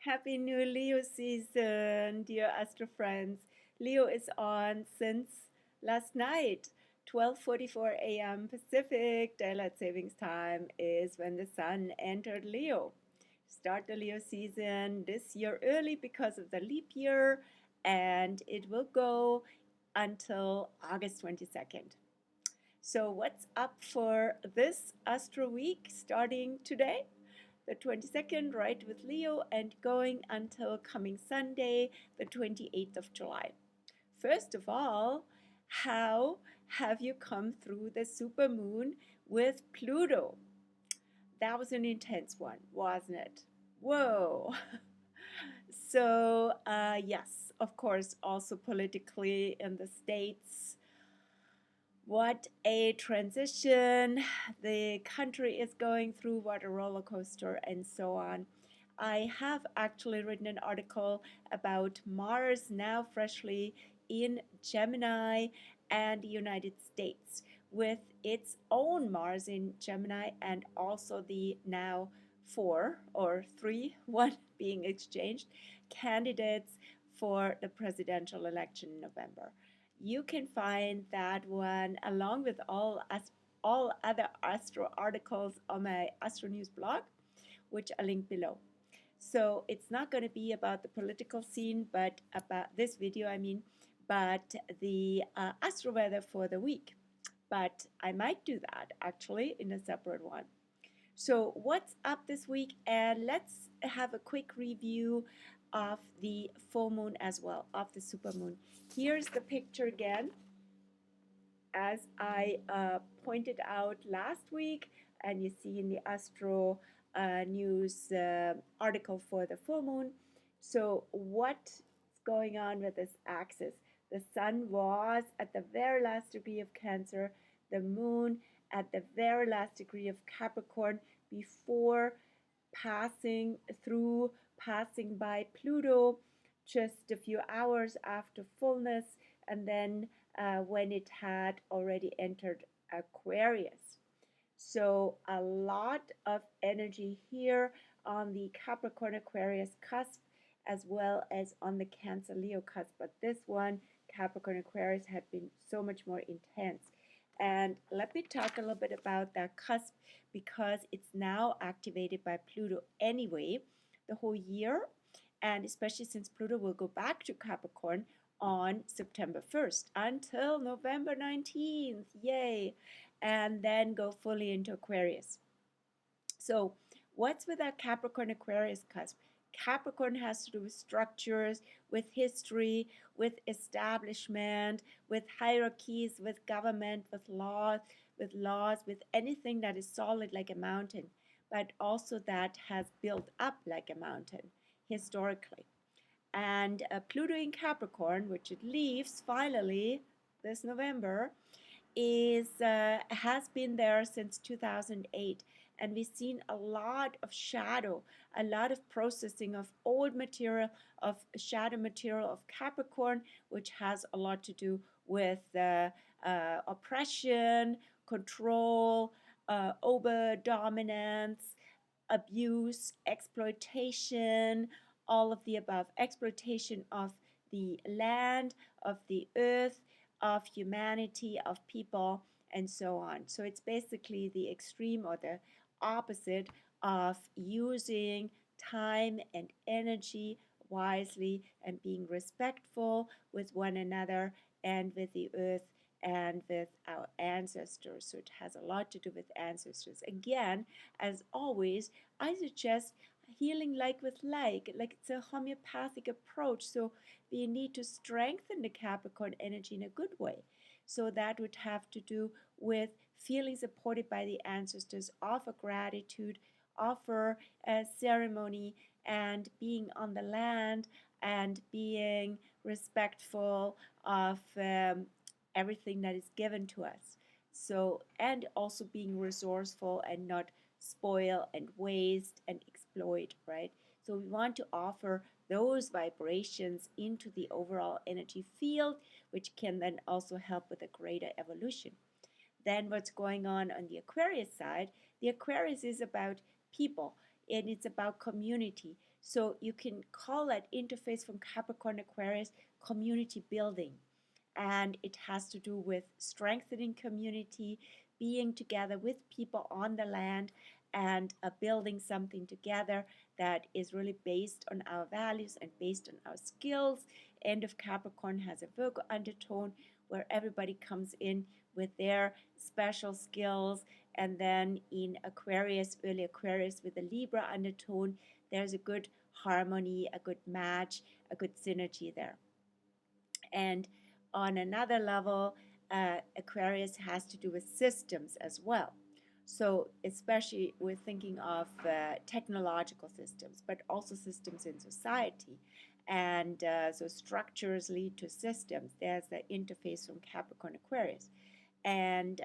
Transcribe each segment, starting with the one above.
Happy new Leo season, dear Astro friends. Leo is on since last night. 12:44 a.m. Pacific Daylight Savings Time is when the sun entered Leo. Start the Leo season this year early because of the leap year, and it will go until August 22nd. So, what's up for this Astro Week starting today? The 22nd, right with Leo, and going until coming Sunday, the 28th of July. First of all, how have you come through the supermoon with Pluto? That was an intense one, wasn't it? Whoa. So, yes, of course, also politically in the States, what a transition the country is going through, what a roller coaster, and so on. I have actually written an article about Mars now freshly in Gemini and the United States, with its own Mars in Gemini and also the now four or three, one being exchanged, candidates for the presidential election in November. You can find that one along with all other Astro articles on my Astro News blog, which I link below. So it's not going to be about the political scene, but about this video, but the Astro weather for the week. But I might do that actually in a separate one. So what's up this week? And let's have a quick review of the full moon as well, of the supermoon. Here's the picture again, as I pointed out last week, and you see in the Astro News article for the full moon. So what's going on with this axis? The sun was at the very last degree of Cancer, the moon at the very last degree of Capricorn before passing by Pluto just a few hours after fullness, and then when it had already entered Aquarius. So a lot of energy here on the Capricorn Aquarius cusp, as well as on the Cancer Leo cusp. But this one, Capricorn Aquarius, had been so much more intense. And let me talk a little bit about that cusp, because it's now activated by Pluto anyway the whole year, and especially since Pluto will go back to Capricorn on September 1st until November 19th. Yay! And then go fully into Aquarius. So what's with that Capricorn Aquarius cusp? Capricorn has to do with structures, with history, with establishment, with hierarchies, with government, with laws, with anything that is solid like a mountain, but also that has built up like a mountain historically. And Pluto in Capricorn, which it leaves finally this November, has been there since 2008, and we've seen a lot of shadow, a lot of processing of old material, of shadow material of Capricorn, which has a lot to do with oppression, control, over dominance, abuse, exploitation, all of the above. Exploitation of the land, of the earth, of humanity, of people, and so on. So it's basically the extreme or the opposite of using time and energy wisely and being respectful with one another and with the earth and with our ancestors. So it has a lot to do with ancestors. Again, as always, I suggest healing like with like it's a homeopathic approach. So we need to strengthen the Capricorn energy in a good way. So that would have to do with feeling supported by the ancestors, offer gratitude, offer a ceremony, and being on the land and being respectful of everything that is given to us. So, and also being resourceful and not spoil and waste and exploit, right? So we want to offer those vibrations into the overall energy field, which can then also help with a greater evolution. Then what's going on the Aquarius side? The Aquarius is about people and it's about community. So you can call that interface from Capricorn Aquarius community building. And it has to do with strengthening community, being together with people on the land, and building something together that is really based on our values and based on our skills. End of Capricorn has a Virgo undertone where everybody comes in with their special skills. And then in Aquarius, early Aquarius with a Libra undertone, there's a good harmony, a good match, a good synergy there. And on another level, Aquarius has to do with systems as well. So especially we're thinking of technological systems, but also systems in society. And so structures lead to systems. There's the interface from Capricorn Aquarius. And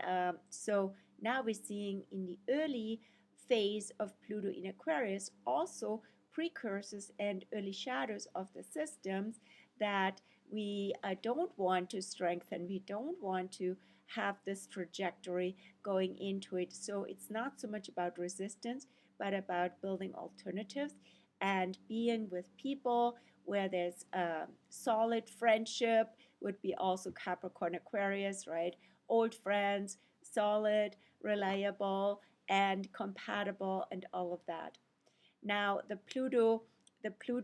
so now we're seeing in the early phase of Pluto in Aquarius also precursors and early shadows of the systems that we don't want to strengthen. We don't want to have this trajectory going into it. So it's not so much about resistance, but about building alternatives and being with people where there's solid friendship, would be also Capricorn Aquarius, right? Old friends, solid, reliable, and compatible, and all of that. Now, the Pluto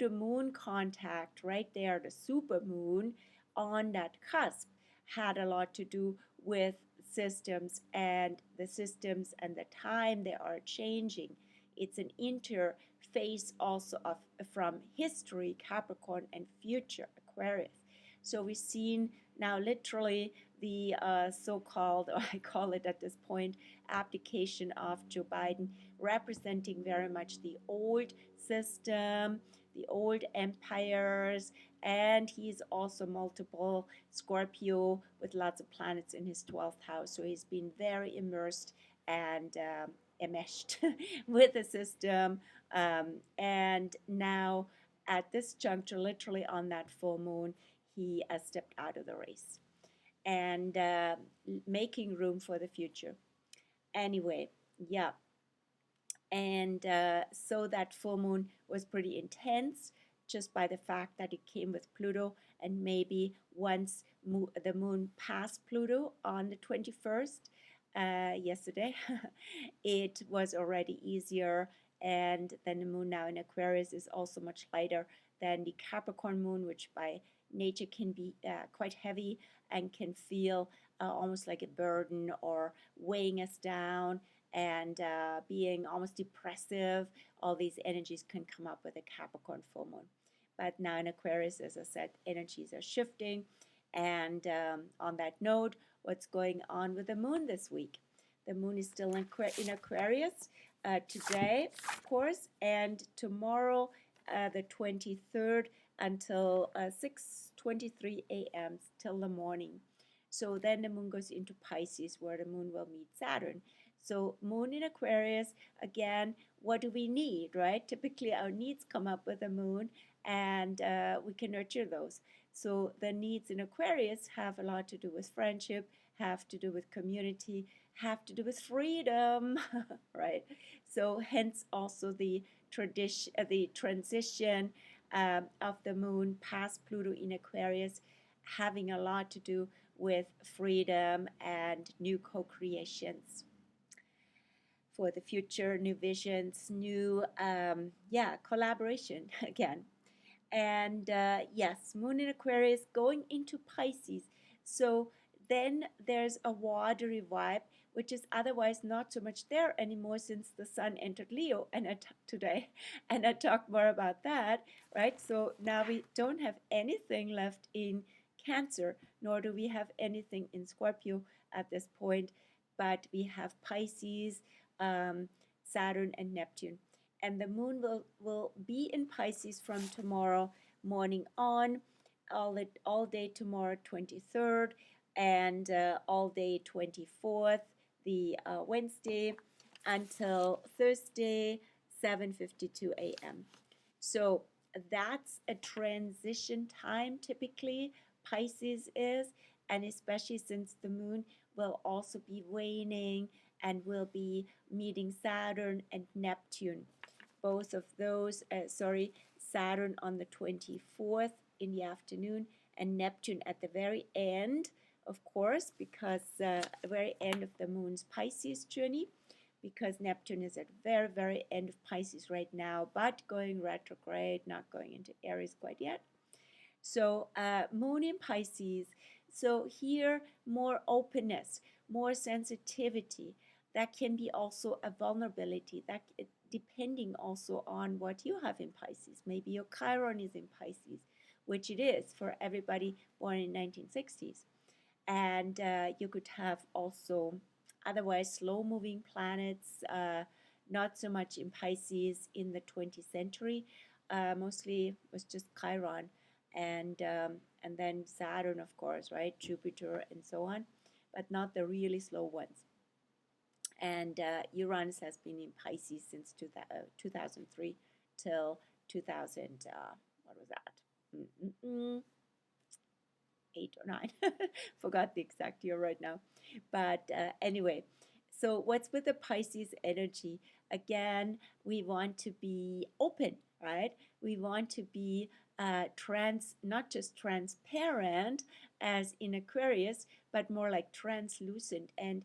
moon contact right there, the super moon on that cusp, had a lot to do with systems and the systems and the time they are changing. It's an interface also of from history, Capricorn, and future, Aquarius. So we've seen now literally the so-called, or I call it at this point, abdication of Joe Biden, representing very much the old system, the old empires, and he's also multiple Scorpio with lots of planets in his 12th house. So he's been very immersed and enmeshed with the system. And now at this juncture, literally on that full moon, he stepped out of the race and making room for the future. Anyway, yeah. And so that full moon was pretty intense just by the fact that it came with Pluto. And maybe once the moon passed Pluto on the 21st, yesterday, it was already easier. And then the moon now in Aquarius is also much lighter than the Capricorn moon, which by nature can be quite heavy and can feel almost like a burden or weighing us down and being almost depressive. All these energies can come up with a Capricorn full moon. But now in Aquarius, as I said, energies are shifting. And on that note, what's going on with the moon this week? The moon is still in Aquarius today, of course, and tomorrow, the 23rd, until 6:23 a.m. till the morning. So then the moon goes into Pisces, where the moon will meet Saturn. So moon in Aquarius, again, what do we need, right? Typically our needs come up with the moon, and we can nurture those. So the needs in Aquarius have a lot to do with friendship, have to do with community, have to do with freedom, right? So hence also the transition of the moon past Pluto in Aquarius, having a lot to do with freedom and new co-creations for the future, new visions, new collaboration again. And yes, moon in Aquarius going into Pisces. So then there's a watery vibe, which is otherwise not so much there anymore since the sun entered Leo and today. And I talk more about that, right? So now we don't have anything left in Cancer, nor do we have anything in Scorpio at this point, but we have Pisces, Saturn, and Neptune. And the moon will be in Pisces from tomorrow morning on, all day tomorrow, 23rd, and all day 24th, the Wednesday, until Thursday, 7:52 a.m. So that's a transition time typically, Pisces is, and especially since the moon will also be waning and will be meeting Saturn and Neptune. both of those, Saturn on the 24th in the afternoon and Neptune at the very end, of course, because the very end of the moon's Pisces journey, because Neptune is at very, very end of Pisces right now, but going retrograde, not going into Aries quite yet. So moon in Pisces. So here, more openness, more sensitivity. That can be also a vulnerability, that depending also on what you have in Pisces. Maybe your Chiron is in Pisces, which it is for everybody born in 1960s. And you could have also otherwise slow-moving planets, not so much in Pisces in the 20th century. Mostly was just Chiron, and then Saturn, of course, right? Jupiter and so on, but not the really slow ones. And Uranus has been in Pisces since 2003 till 2000. What was that? 8 or 9. Forgot the exact year right now. But anyway, so what's with the Pisces energy? Again, we want to be open, right? We want to be not just transparent as in Aquarius, but more like translucent and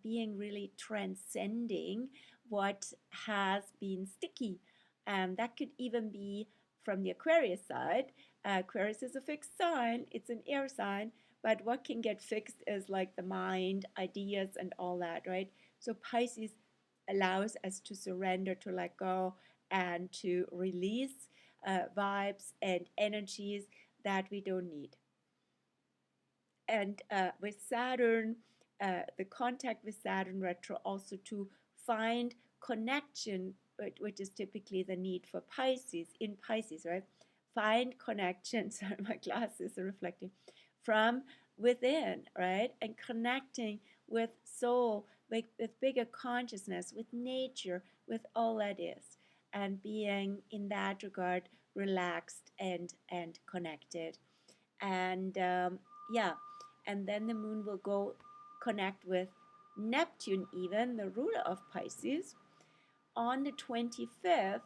being really transcending what has been sticky. And that could even be from the Aquarius side. Aquarius is a fixed sign, it's an air sign, but what can get fixed is like the mind, ideas, and all that, right? So Pisces allows us to surrender, to let go, and to release vibes and energies that we don't need. And with Saturn, the contact with Saturn retro also to find connection, which is typically the need for Pisces, in Pisces, right? Find connection, sorry, my glasses are reflecting, from within, right? And connecting with soul, with bigger consciousness, with nature, with all that is. And being, in that regard, relaxed and connected. And yeah, and then the moon will go connect with Neptune, even the ruler of Pisces, on the 25th.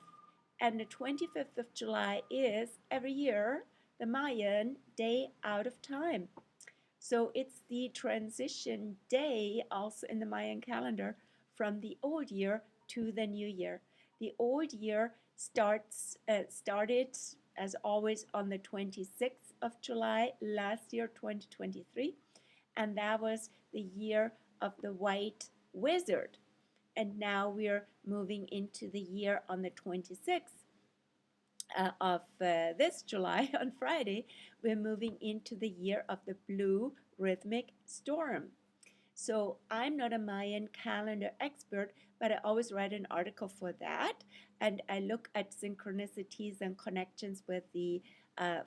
And the 25th of July is every year the Mayan day out of time. So it's the transition day also in the Mayan calendar from the old year to the new year. The old year started as always on the 26th of July last year, 2023, and that was the year of the white wizard. And now we're moving into the year on the 26th of this July, on Friday, we're moving into the year of the blue rhythmic storm. So I'm not a Mayan calendar expert, but I always write an article for that, and I look at synchronicities and connections with the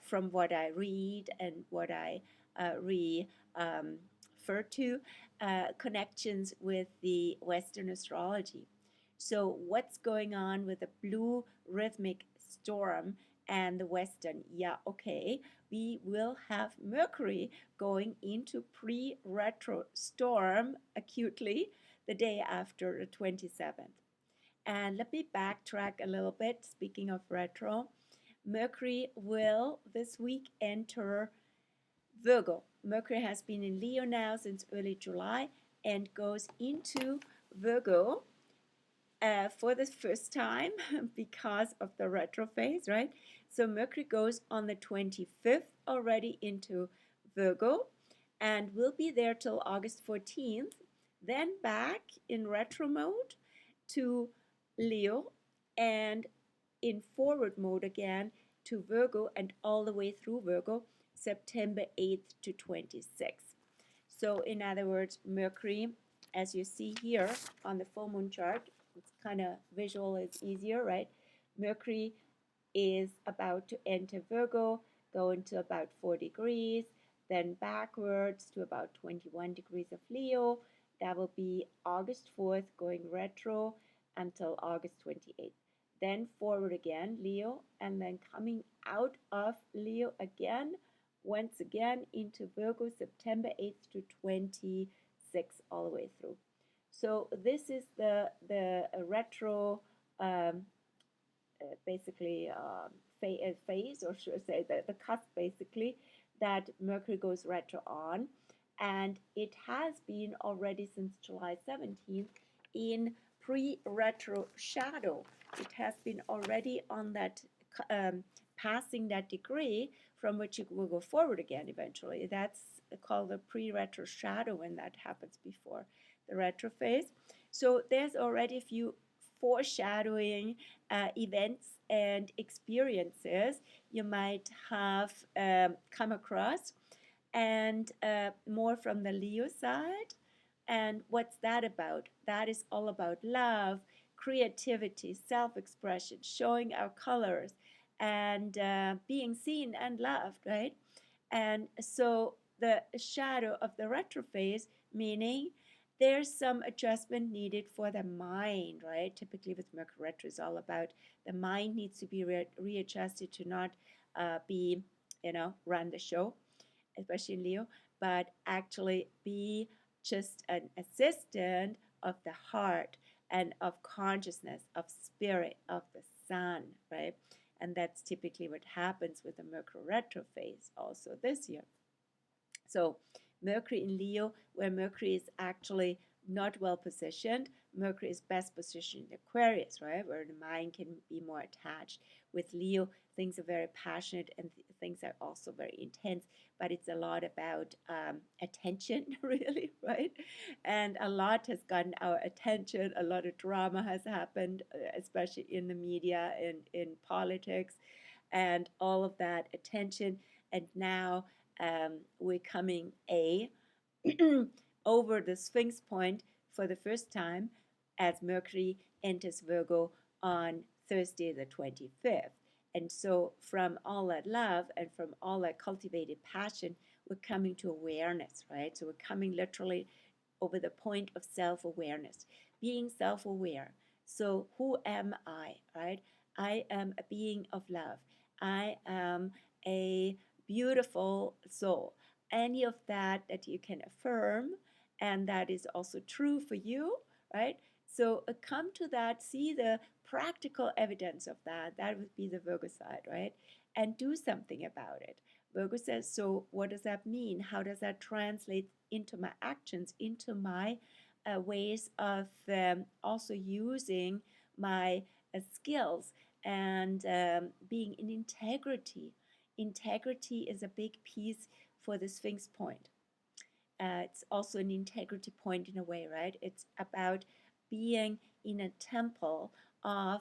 from what I read and what I refer to, connections with the Western astrology. So what's going on with the blue rhythmic storm and the Western? Yeah, okay, we will have Mercury going into pre-retro storm acutely the day after the 27th. And let me backtrack a little bit. Speaking of retro, Mercury will this week enter Virgo. Mercury has been in Leo now since early July and goes into Virgo for the first time because of the retro phase, right? So Mercury goes on the 25th already into Virgo and will be there till August 14th, then back in retro mode to Leo and in forward mode again to Virgo and all the way through Virgo, September 8th to 26th. So in other words, Mercury, as you see here on the full moon chart, it's kind of visual, it's easier, right? Mercury is about to enter Virgo, go into about 4 degrees, then backwards to about 21 degrees of Leo. That will be August 4th, going retro until August 28th. Then forward again, Leo, and then coming out of Leo again, once again into Virgo, September 8th to 26th, all the way through. So this is the retro basically phase, or should I say the cusp basically, that Mercury goes retro on. And it has been already since July 17th in pre-retro shadow. It has been already on that, passing that degree from which it will go forward again eventually. That's called the pre-retro shadow when that happens before the retro phase. So there's already a few foreshadowing events and experiences you might have come across, and more from the Leo side. And what's that about? That is all about love, creativity, self expression, showing our colors, and being seen and loved, right? And so the shadow of the retro phase, meaning there's some adjustment needed for the mind, right? Typically with Mercury retro, is all about the mind needs to be readjusted to not be, run the show, especially in Leo, but actually be just an assistant of the heart and of consciousness, of spirit, of the sun, right? And that's typically what happens with the Mercury retro phase also this year. So Mercury in Leo, where Mercury is actually not well positioned, Mercury is best positioned in Aquarius, right, where the mind can be more attached. With Leo, things are very passionate and things are also very intense, but it's a lot about attention, really, right? And a lot has gotten our attention. A lot of drama has happened, especially in the media and in politics, and all of that attention. And now we're coming over the Sphinx point for the first time as Mercury enters Virgo on Thursday the 25th. And so from all that love and from all that cultivated passion, we're coming to awareness, right? So we're coming literally over the point of self-awareness, being self-aware. So who am I, right? I am a being of love. I am a beautiful soul. Any of that you can affirm, and that is also true for you, right? So come to that, see the practical evidence of that. That would be the Virgo side, right? And do something about it. Virgo says, so what does that mean? How does that translate into my actions, into my ways of also using my skills and being in integrity? Integrity is a big piece for the Sphinx point. It's also an integrity point in a way, right? It's about being in a temple of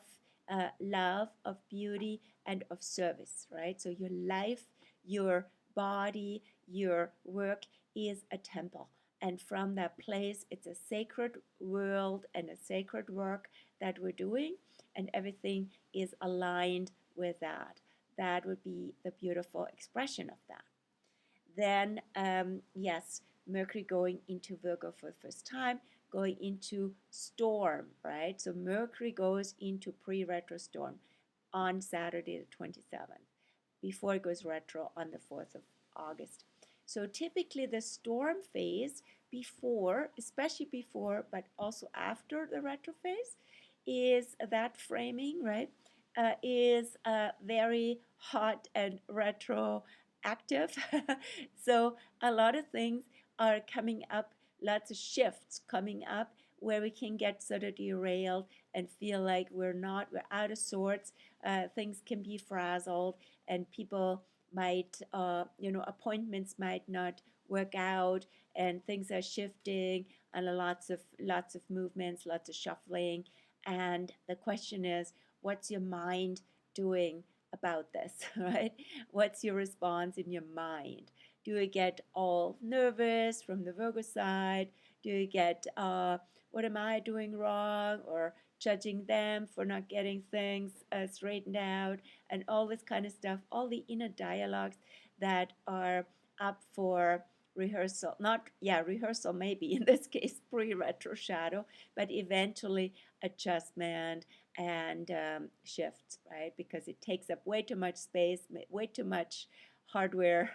love, of beauty, and of service, right? So your life, your body, your work is a temple. And from that place, it's a sacred world and a sacred work that we're doing, and everything is aligned with that. That would be the beautiful expression of that. Then, yes, Mercury going into Virgo for the first time, going into storm, right? So Mercury goes into pre-retro storm on Saturday the 27th, before it goes retro on the 4th of August. So typically the storm phase before, especially before, but also after the retro phase, is that framing, right? Is very hot and retro active. So a lot of things are coming up, lots of shifts coming up where we can get sort of derailed and feel like we're out of sorts. Things can be frazzled, and people might, appointments might not work out, and things are shifting, and lots of movements, lots of shuffling. And the question is, what's your mind doing about this, right? What's your response in your mind? Do you get all nervous from the Virgo side? Do you get, what am I doing wrong? Or judging them for not getting things straightened out, and all this kind of stuff, all the inner dialogues that are up for rehearsal. Rehearsal maybe in this case, pre-retro shadow, but eventually adjustment and shifts, right? Because it takes up way too much space, way too much hardware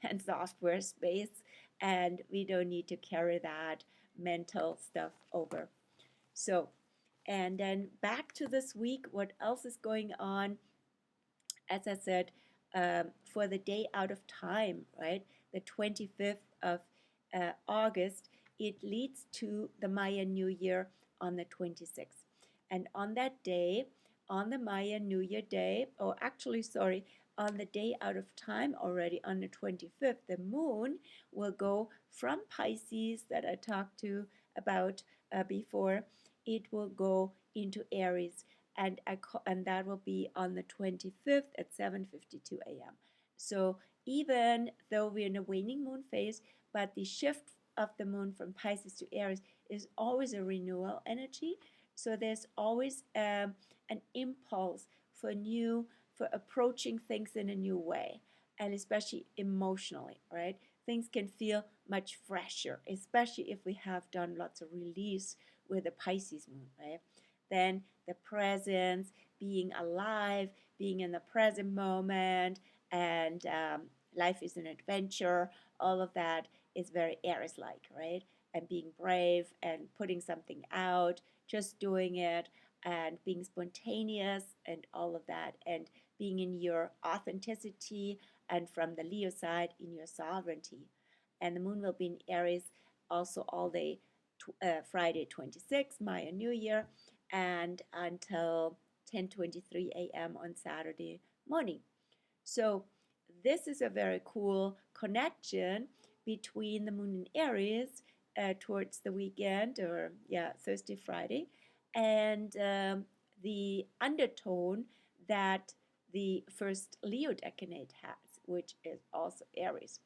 and software space, and we don't need to carry that mental stuff over. So And then back to this week, what else is going on? As I said, for the day out of time, right? The 25th of August, it leads to the Mayan New Year on the 26th. And on that day, on the Mayan New Year day, or actually, sorry, on the day out of time already on the 25th, the moon will go from Pisces that I talked to about before, it will go into Aries and that will be on the 25th at 7:52 a.m. So even though we're in a waning moon phase, but the shift of the moon from Pisces to Aries is always a renewal energy. So there's always an impulse for for approaching things in a new way, and especially emotionally, right? Things can feel much fresher, especially if we have done lots of release with the Pisces moon, right? Then the presence, being alive, being in the present moment, and life is an adventure. All of that is very Aries like, right? And being brave and putting something out, just doing it, and being spontaneous, and all of that, and being in your authenticity, and from the Leo side, in your sovereignty. And the moon will be in Aries also all day, Friday 26th, Maya New Year, and until 10:23 a.m. on Saturday morning. So this is a very cool connection between the moon in Aries towards the weekend, or yeah, Thursday, Friday, and the undertone that the first Leo decanate has, which is also Aries.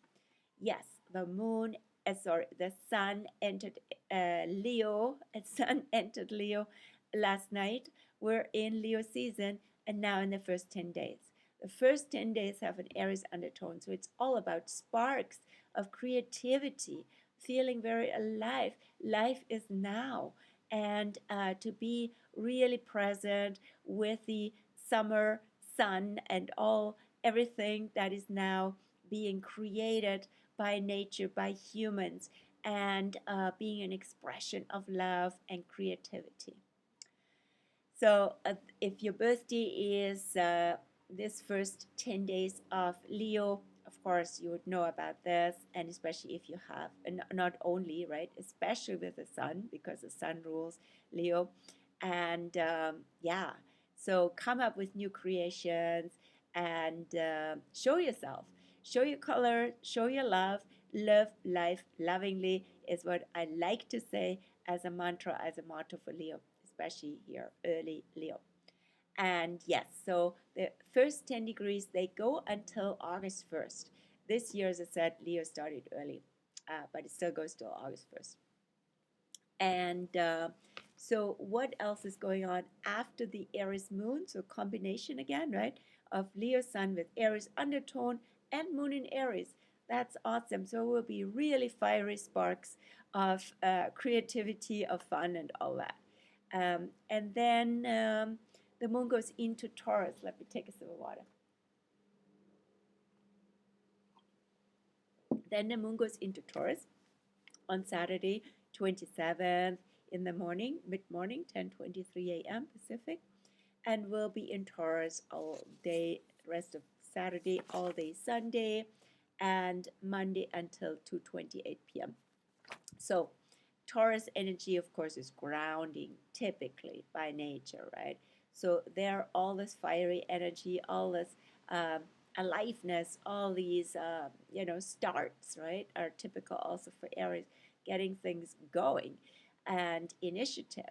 Yes, the moon, the sun entered Leo, sun entered Leo last night. We're in Leo season and now in the first 10 days. The first 10 days have an Aries undertone, so it's all about sparks of creativity, feeling very alive. Life is now, and to be really present with the summer sun and all everything that is now being created by nature, by humans, and being an expression of love and creativity. So, if your birthday is this first 10 days of Leo, of course, you would know about this, and especially if you have, and not only, right, especially with the sun, because the sun rules Leo. And yeah, so come up with new creations and show yourself, show your color, show your love. Live life lovingly is what I like to say as a mantra, as a motto for Leo, especially here, early Leo. And yes, so the first 10 degrees, they go until August 1st. This year, as I said, Leo started early, but it still goes till August 1st. And so what else is going on after the Aries moon? So combination again, right, of Leo sun with Aries undertone and moon in Aries. That's awesome. So it will be really fiery sparks of creativity, of fun, and all that. And then the moon goes into Taurus. Let me take a sip of water. Then the moon goes into Taurus on Saturday, 27th in the morning, mid-morning, 10:23 a.m. Pacific, and will be in Taurus all day, rest of Saturday, all day Sunday, and Monday until 2:28 p.m. So Taurus energy, of course, is grounding typically by nature, right? So there, all this fiery energy, all this um, aliveness, all these, starts, right, are typical also for Aries, getting things going and initiative.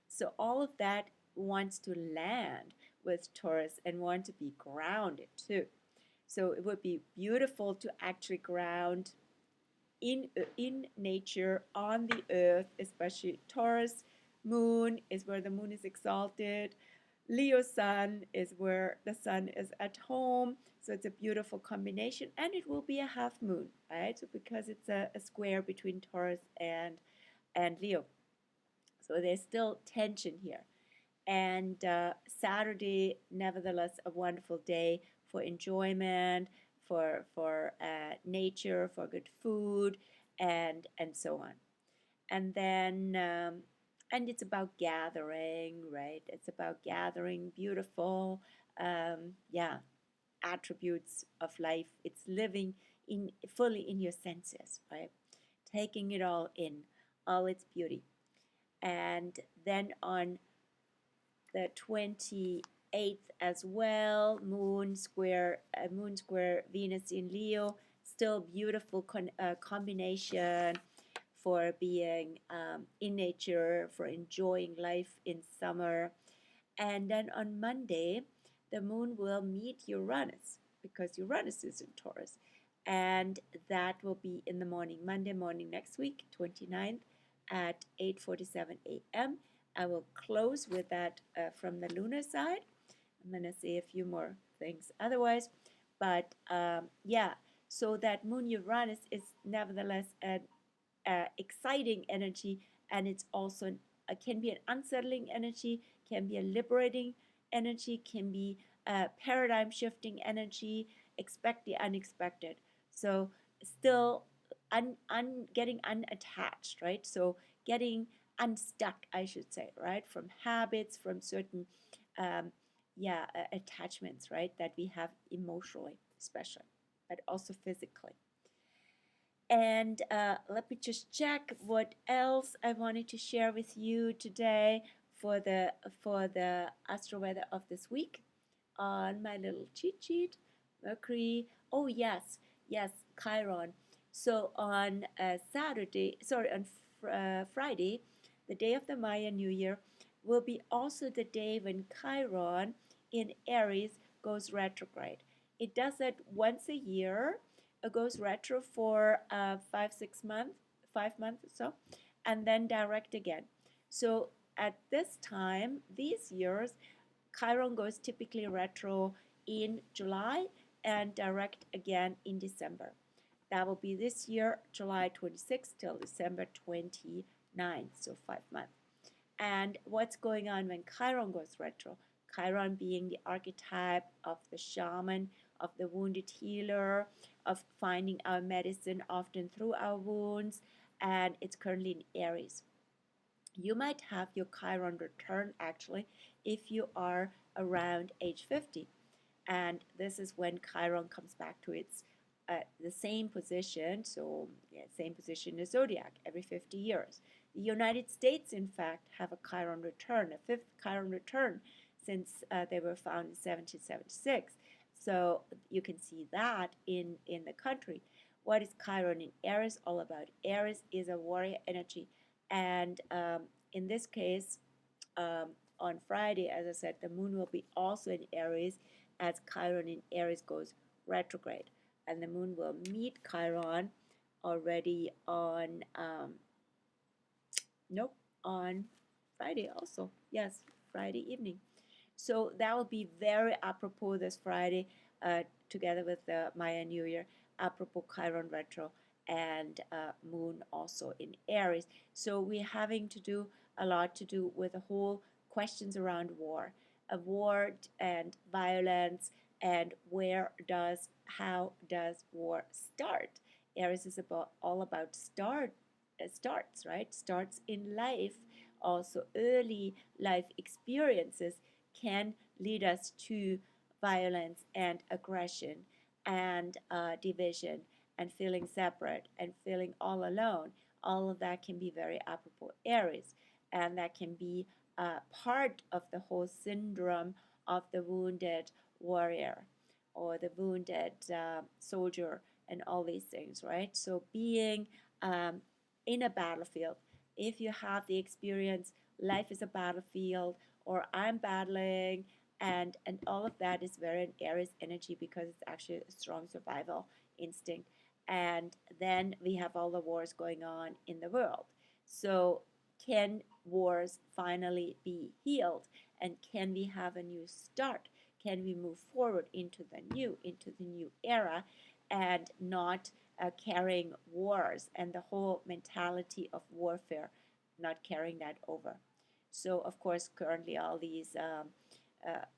So all of that wants to land with Taurus and want to be grounded too. So it would be beautiful to actually ground in nature, on the earth, especially Taurus moon is where the moon is exalted. Leo sun is where the sun is at home. So it's a beautiful combination, and it will be a half moon, right? So because it's a square between Taurus and Leo. So there's still tension here. And Saturday, nevertheless, a wonderful day for enjoyment, for nature, for good food, and so on. And then and it's about gathering, right? It's about gathering beautiful, yeah, attributes of life. It's living in fully in your senses, right? Taking it all in, all its beauty. And then on the 28th as well, Moon square Venus in Leo, still beautiful combination for being in nature, for enjoying life in summer. And then on Monday, the moon will meet Uranus because Uranus is in Taurus. And that will be in the morning, Monday morning next week, 29th at 8:47 a.m. I will close with that from the lunar side. I'm going to say a few more things otherwise. But yeah, so that moon Uranus is nevertheless an exciting energy, and it's also can be an unsettling energy, can be a liberating energy, can be a paradigm shifting energy. Expect the unexpected. So still getting unattached, right? So getting unstuck, I should say, right, from habits, from certain attachments, right, that we have emotionally, especially, but also physically. And let me just check what else I wanted to share with you today for the astro weather of this week on my little cheat sheet. Mercury. Oh yes, yes, Chiron. So on Friday, the day of the Mayan New Year, will be also the day when Chiron in Aries goes retrograde. It does it once a year. It goes retro for 5 6 months, 5 months or so, and then direct again. So at this time, these years, Chiron goes typically retro in July and direct again in December. That will be this year, July 26th till December 29th, so 5 months. And what's going on when Chiron goes retro? Chiron being the archetype of the shaman, of the wounded healer, of finding our medicine often through our wounds, and it's currently in Aries. You might have your Chiron return actually if you are around age 50. And this is when Chiron comes back to its the same position, so yeah, same position in the zodiac every 50 years. The United States, in fact, have a Chiron return, a fifth Chiron return, since they were found in 1776. So you can see that in the country. What is Chiron in Aries all about? Aries is a warrior energy, and in this case, on Friday, as I said, the moon will be also in Aries as Chiron in Aries goes retrograde. And the moon will meet Chiron already on, nope, on Friday also. Yes, Friday evening. So that will be very apropos this Friday, together with the Maya New Year, apropos Chiron retro and Moon also in Aries. So we're having to do a lot to do with the whole questions around war, and violence, and how does war start? Aries is all about starts, right? Starts in life, also early life experiences can lead us to violence and aggression and division and feeling separate and feeling all alone. All of that can be very apropos Aries, and that can be part of the whole syndrome of the wounded warrior or the wounded soldier and all these things, right? So being in a battlefield, if you have the experience, life is a battlefield, or I'm battling, and all of that is very an Aries energy because it's actually a strong survival instinct. And then we have all the wars going on in the world. So can wars finally be healed? And can we have a new start? Can we move forward into the new era, and not carrying wars and the whole mentality of warfare, not carrying that over? So, of course, currently all these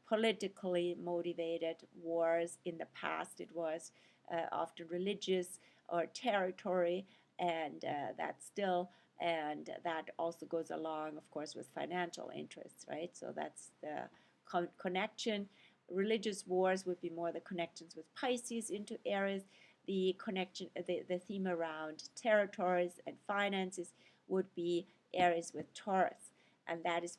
politically motivated wars, in the past it was often religious or territory, and that's still And that also goes along, of course, with financial interests, right? So that's the connection. Religious wars would be more the connections with Pisces into Aries. The connection, the theme around territories and finances would be Aries with Taurus. And that is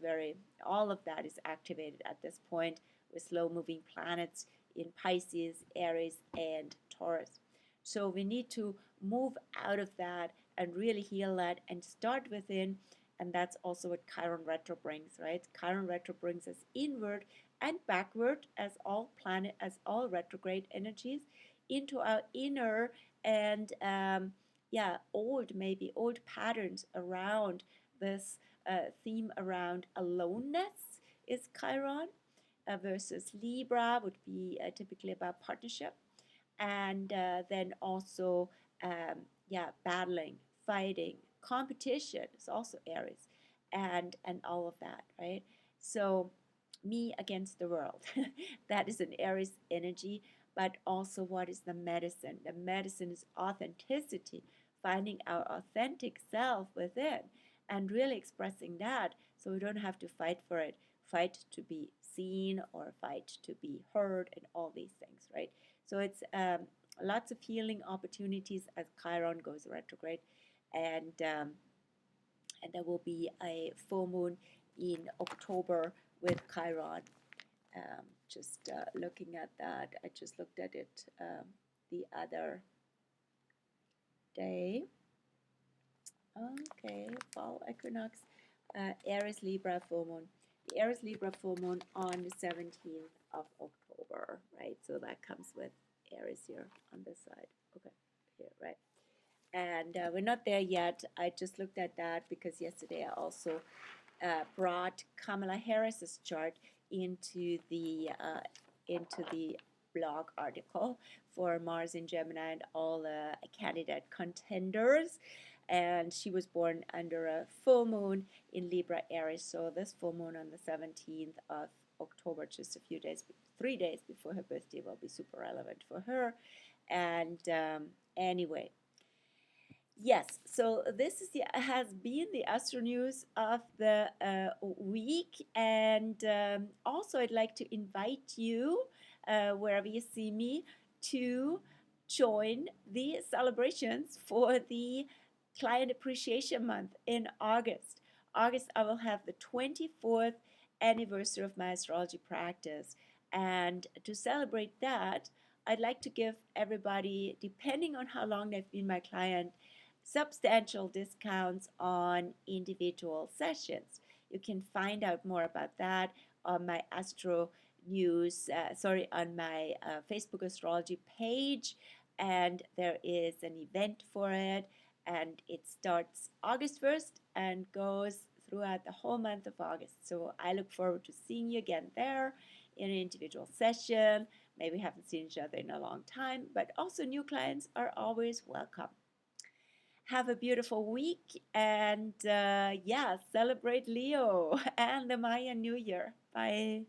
all of that is activated at this point with slow moving planets in Pisces, Aries, and Taurus. So we need to move out of that and really heal that and start within. And that's also what Chiron retro brings, right? Chiron retro brings us inward and backward, as all retrograde energies, into our inner and old patterns around this theme around aloneness is Chiron, versus Libra would be typically about partnership, and then also battling, fighting, competition is also Aries, and all of that, right? So me against the world, that is an Aries energy. But also, what is the medicine? The medicine is authenticity, finding our authentic self within and really expressing that, so we don't have to fight for it, fight to be seen or fight to be heard, and all these things, right? So it's lots of healing opportunities as Chiron goes retrograde, and there will be a full moon in October with Chiron. Just looking at that, I just looked at it the other day. Okay, fall equinox, Aries Libra full moon. The Aries Libra full moon on the 17th of October, right? So that comes with Aries here on this side. Okay, here, right? And we're not there yet. I just looked at that because yesterday I also brought Kamala Harris's chart into the blog article for Mars in Gemini and all the candidate contenders. And she was born under a full moon in Libra Aries. So this full moon on the 17th of October, just a few days, 3 days before her birthday, will be super relevant for her. And anyway, yes, so this has been the Astro News of the week, and also I'd like to invite you, wherever you see me, to join the celebrations for the Client Appreciation Month in August. August, I will have the 24th anniversary of my astrology practice, and to celebrate that, I'd like to give everybody, depending on how long they've been my client, substantial discounts on individual sessions. You can find out more about that on my Astro News, on my Facebook astrology page. And there is an event for it, and it starts August 1st and goes throughout the whole month of August. So I look forward to seeing you again there in an individual session. Maybe we haven't seen each other in a long time, but also new clients are always welcome. Have a beautiful week, and celebrate Leo and the Mayan New Year. Bye.